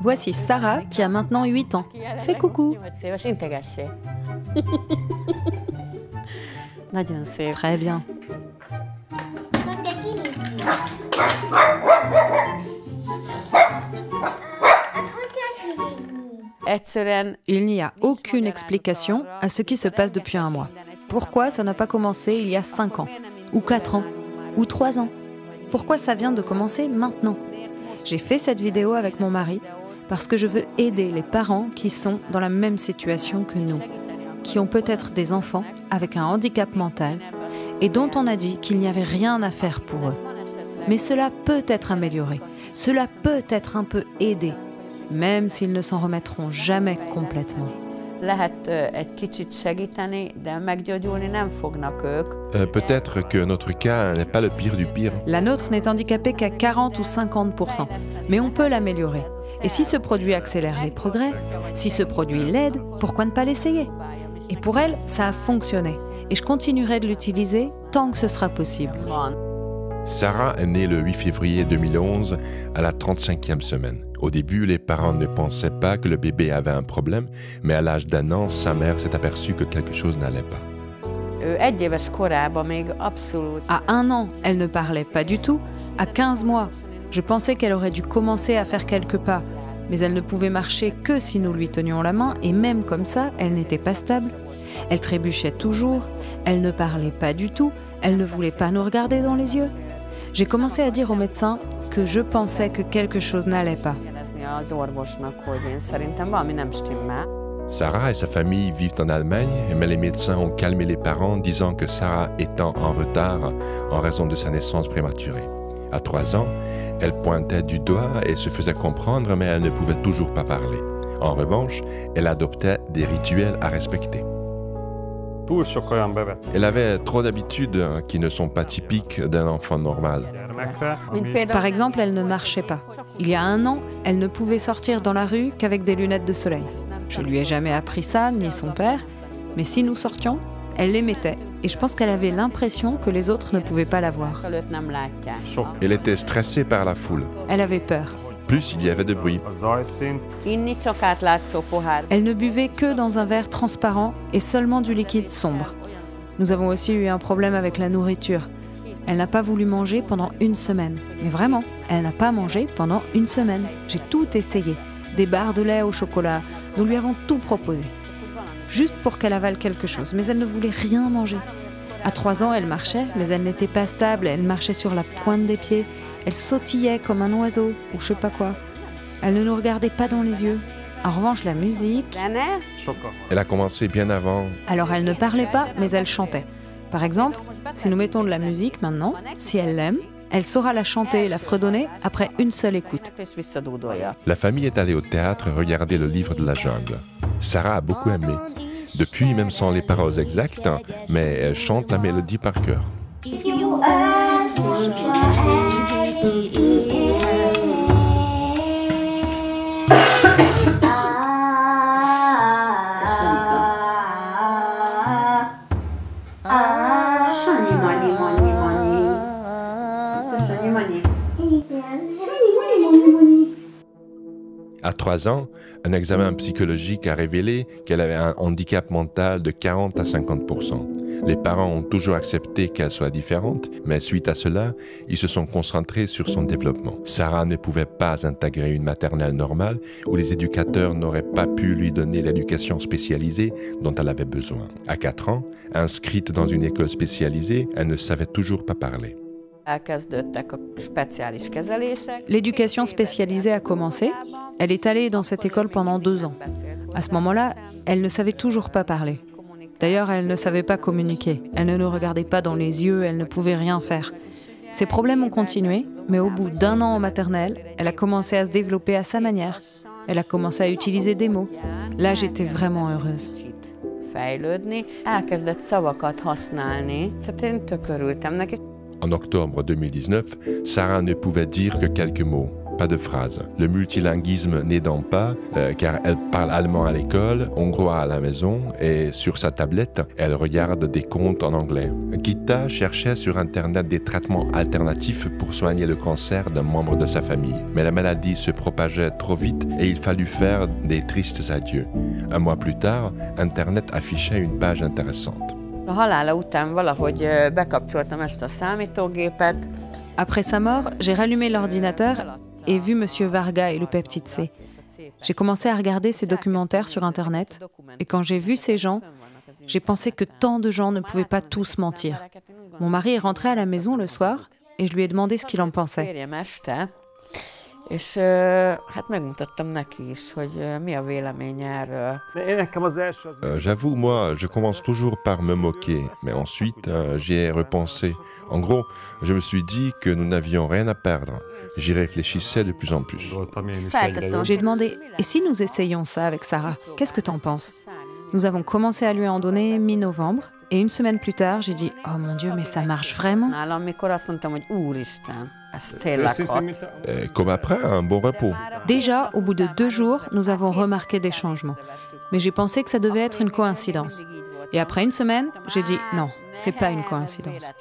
Voici Sarah qui a maintenant 8 ans. Fais coucou. Très bien. Il n'y a aucune explication à ce qui se passe depuis un mois. Pourquoi ça n'a pas commencé il y a 5 ans, ou 4 ans, ou 3 ans? Pourquoi ça vient de commencer maintenant? J'ai fait cette vidéo avec mon mari parce que je veux aider les parents qui sont dans la même situation que nous, qui ont peut-être des enfants avec un handicap mental et dont on a dit qu'il n'y avait rien à faire pour eux. Mais cela peut être amélioré, cela peut être un peu aidé, même s'ils ne s'en remettront jamais complètement. Peut-être que notre cas n'est pas le pire du pire. La nôtre n'est handicapée qu'à 40 ou 50%, mais on peut l'améliorer. Et si ce produit accélère les progrès, si ce produit l'aide, pourquoi ne pas l'essayer? Et pour elle, ça a fonctionné. Et je continuerai de l'utiliser tant que ce sera possible. Sarah est née le 8 février 2011 à la 35e semaine. Au début, les parents ne pensaient pas que le bébé avait un problème, mais à l'âge d'1 an, sa mère s'est aperçue que quelque chose n'allait pas. À 1 an, elle ne parlait pas du tout. À 15 mois, je pensais qu'elle aurait dû commencer à faire quelques pas, mais elle ne pouvait marcher que si nous lui tenions la main, et même comme ça, elle n'était pas stable. Elle trébuchait toujours, elle ne parlait pas du tout, elle ne voulait pas nous regarder dans les yeux. J'ai commencé à dire au médecin que je pensais que quelque chose n'allait pas. Sarah et sa famille vivent en Allemagne, mais les médecins ont calmé les parents, disant que Sarah étant en retard en raison de sa naissance prématurée. À 3 ans, elle pointait du doigt et se faisait comprendre, mais elle ne pouvait toujours pas parler. En revanche, elle adoptait des rituels à respecter. Elle avait trop d'habitudes qui ne sont pas typiques d'un enfant normal. Par exemple, elle ne marchait pas. Il y a 1 an, elle ne pouvait sortir dans la rue qu'avec des lunettes de soleil. Je lui ai jamais appris ça, ni son père, mais si nous sortions, elle les mettait. Et je pense qu'elle avait l'impression que les autres ne pouvaient pas la voir. Elle était stressée par la foule. Elle avait peur. Plus il y avait de bruit. Elle ne buvait que dans un verre transparent et seulement du liquide sombre. Nous avons aussi eu un problème avec la nourriture. Elle n'a pas voulu manger pendant 1 semaine. Mais vraiment, elle n'a pas mangé pendant 1 semaine. J'ai tout essayé. Des barres de lait au chocolat. Nous lui avons tout proposé. Juste pour qu'elle avale quelque chose. Mais elle ne voulait rien manger. À 3 ans, elle marchait, mais elle n'était pas stable. Elle marchait sur la pointe des pieds. Elle sautillait comme un oiseau ou je sais pas quoi. Elle ne nous regardait pas dans les yeux. En revanche, la musique... Elle a commencé bien avant. Alors elle ne parlait pas, mais elle chantait. Par exemple, si nous mettons de la musique maintenant, si elle l'aime, elle saura la chanter et la fredonner après une seule écoute. La famille est allée au théâtre regarder le livre de la jungle. Sarah a beaucoup aimé. Depuis, même sans les paroles exactes, mais elle chante la mélodie par cœur. À 3 ans, un examen psychologique a révélé qu'elle avait un handicap mental de 40 à 50%. Les parents ont toujours accepté qu'elle soit différente, mais suite à cela, ils se sont concentrés sur son développement. Sarah ne pouvait pas intégrer une maternelle normale où les éducateurs n'auraient pas pu lui donner l'éducation spécialisée dont elle avait besoin. À 4 ans, inscrite dans une école spécialisée, elle ne savait toujours pas parler. L'éducation spécialisée a commencé. Elle est allée dans cette école pendant 2 ans. À ce moment-là, elle ne savait toujours pas parler. D'ailleurs, elle ne savait pas communiquer. Elle ne nous regardait pas dans les yeux, elle ne pouvait rien faire. Ses problèmes ont continué, mais au bout d'1 an en maternelle, elle a commencé à se développer à sa manière. Elle a commencé à utiliser des mots. Là, j'étais vraiment heureuse. En octobre 2019, Sarah ne pouvait dire que quelques mots. pas de phrase. Le multilinguisme n'aidant pas, car elle parle allemand à l'école, hongrois à la maison, et sur sa tablette, elle regarde des contes en anglais. Gita cherchait sur Internet des traitements alternatifs pour soigner le cancer d'un membre de sa famille. Mais la maladie se propageait trop vite et il fallut faire des tristes adieux. Un mois plus tard, Internet affichait une page intéressante. Après sa mort, j'ai rallumé l'ordinateur et vu Monsieur Varga et le peptide C. J'ai commencé à regarder ces documentaires sur Internet et quand j'ai vu ces gens, j'ai pensé que tant de gens ne pouvaient pas tous mentir. Mon mari est rentré à la maison le soir et je lui ai demandé ce qu'il en pensait. J'avoue, moi, je commence toujours par me moquer, mais ensuite, j'y ai repensé. En gros, je me suis dit que nous n'avions rien à perdre. J'y réfléchissais de plus en plus. J'ai demandé « Et si nous essayions ça avec Sarah? Qu'est-ce que t'en penses ?» Nous avons commencé à lui en donner mi-novembre et une semaine plus tard, j'ai dit « Oh mon Dieu, mais ça marche vraiment ?» Comme après un bon repos. Déjà, au bout de 2 jours, nous avons remarqué des changements. Mais j'ai pensé que ça devait être une coïncidence. Et après une semaine, j'ai dit « Non, c'est pas une coïncidence. »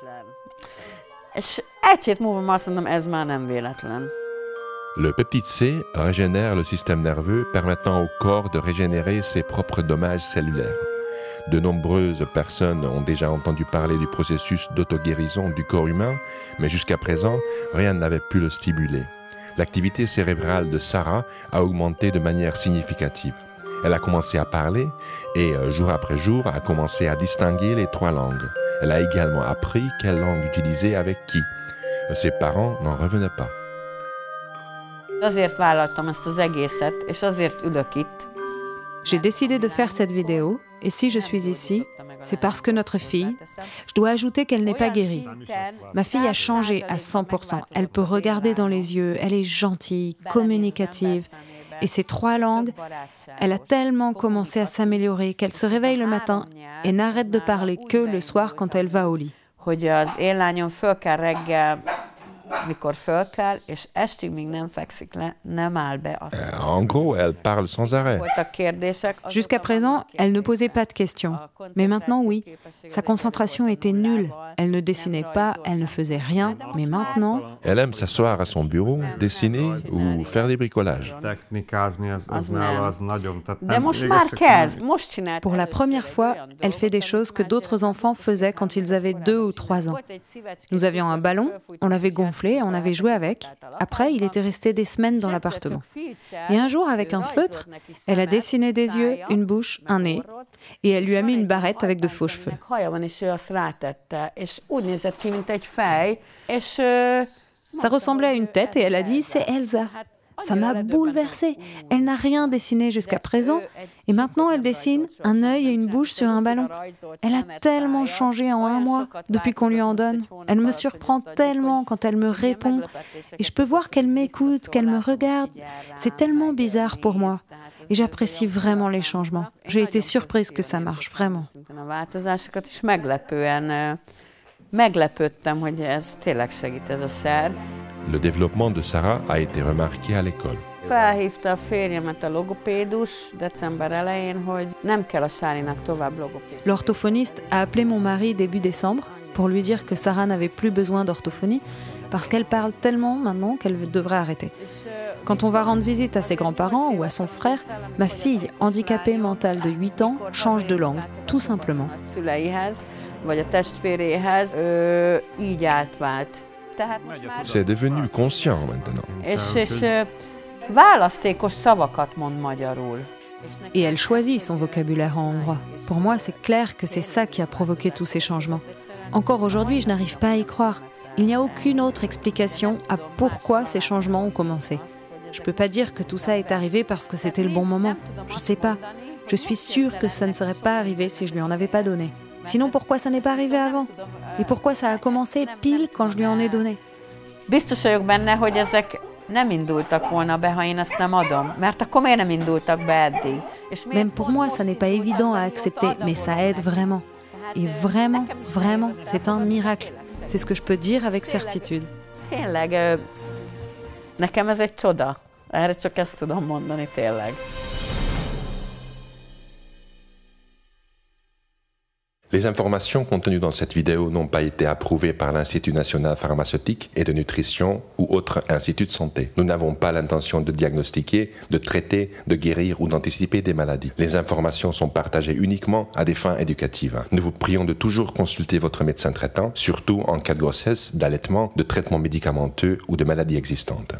Le peptide C régénère le système nerveux, permettant au corps de régénérer ses propres dommages cellulaires. De nombreuses personnes ont déjà entendu parler du processus d'auto-guérison du corps humain, mais jusqu'à présent, rien n'avait pu le stimuler. L'activité cérébrale de Sarah a augmenté de manière significative. Elle a commencé à parler et, jour après jour, a commencé à distinguer les 3 langues. Elle a également appris quelle langue utiliser avec qui. Ses parents n'en revenaient pas. J'ai décidé de faire cette vidéo, et si je suis ici, c'est parce que notre fille, je dois ajouter qu'elle n'est pas guérie. Ma fille a changé à 100%. Elle peut regarder dans les yeux, elle est gentille, communicative. Et ces 3 langues, elle a tellement commencé à s'améliorer qu'elle se réveille le matin et n'arrête de parler que le soir quand elle va au lit. En gros, elle parle sans arrêt. Jusqu'à présent, elle ne posait pas de questions. Mais maintenant, oui. Sa concentration était nulle. Elle ne dessinait pas, elle ne faisait rien. Mais maintenant... Elle aime s'asseoir à son bureau, dessiner ou faire des bricolages. Pour la première fois, elle fait des choses que d'autres enfants faisaient quand ils avaient 2 ou 3 ans. Nous avions un ballon, on l'avait gonflé, on avait joué avec. Après, il était resté des semaines dans l'appartement. Et un jour, avec un feutre, elle a dessiné des yeux, une bouche, un nez, et elle lui a mis une barrette avec de faux cheveux. Ça ressemblait à une tête et elle a dit « c'est Elsa ». Ça m'a bouleversée. Elle n'a rien dessiné jusqu'à présent et maintenant elle dessine un œil et une bouche sur un ballon. Elle a tellement changé en 1 mois depuis qu'on lui en donne. Elle me surprend tellement quand elle me répond et je peux voir qu'elle m'écoute, qu'elle me regarde. C'est tellement bizarre pour moi et j'apprécie vraiment les changements. J'ai été surprise que ça marche vraiment. Le développement de Sarah a été remarqué à l'école. L'orthophoniste a appelé mon mari début décembre pour lui dire que Sarah n'avait plus besoin d'orthophonie parce qu'elle parle tellement maintenant qu'elle devrait arrêter. Quand on va rendre visite à ses grands-parents ou à son frère, ma fille handicapée mentale de 8 ans change de langue, tout simplement. C'est devenu conscient maintenant. Et elle choisit son vocabulaire en hongrois. Pour moi, c'est clair que c'est ça qui a provoqué tous ces changements. Encore aujourd'hui, je n'arrive pas à y croire. Il n'y a aucune autre explication à pourquoi ces changements ont commencé. Je ne peux pas dire que tout ça est arrivé parce que c'était le bon moment. Je ne sais pas. Je suis sûre que ça ne serait pas arrivé si je lui en avais pas donné. Sinon, pourquoi ça n'est pas arrivé avant? Et pourquoi ça a commencé pile quand je lui en ai donné? Même pour moi, ça n'est pas évident à accepter, mais ça aide vraiment. Et vraiment, vraiment, c'est un miracle. C'est ce que je peux dire avec certitude. Nekem ez egy csoda. Erre csak ezt tudom mondani tényleg. Les informations contenues dans cette vidéo n'ont pas été approuvées par l'Institut national pharmaceutique et de nutrition ou autre institut de santé. Nous n'avons pas l'intention de diagnostiquer, de traiter, de guérir ou d'anticiper des maladies. Les informations sont partagées uniquement à des fins éducatives. Nous vous prions de toujours consulter votre médecin traitant, surtout en cas de grossesse, d'allaitement, de traitement médicamenteux ou de maladies existantes.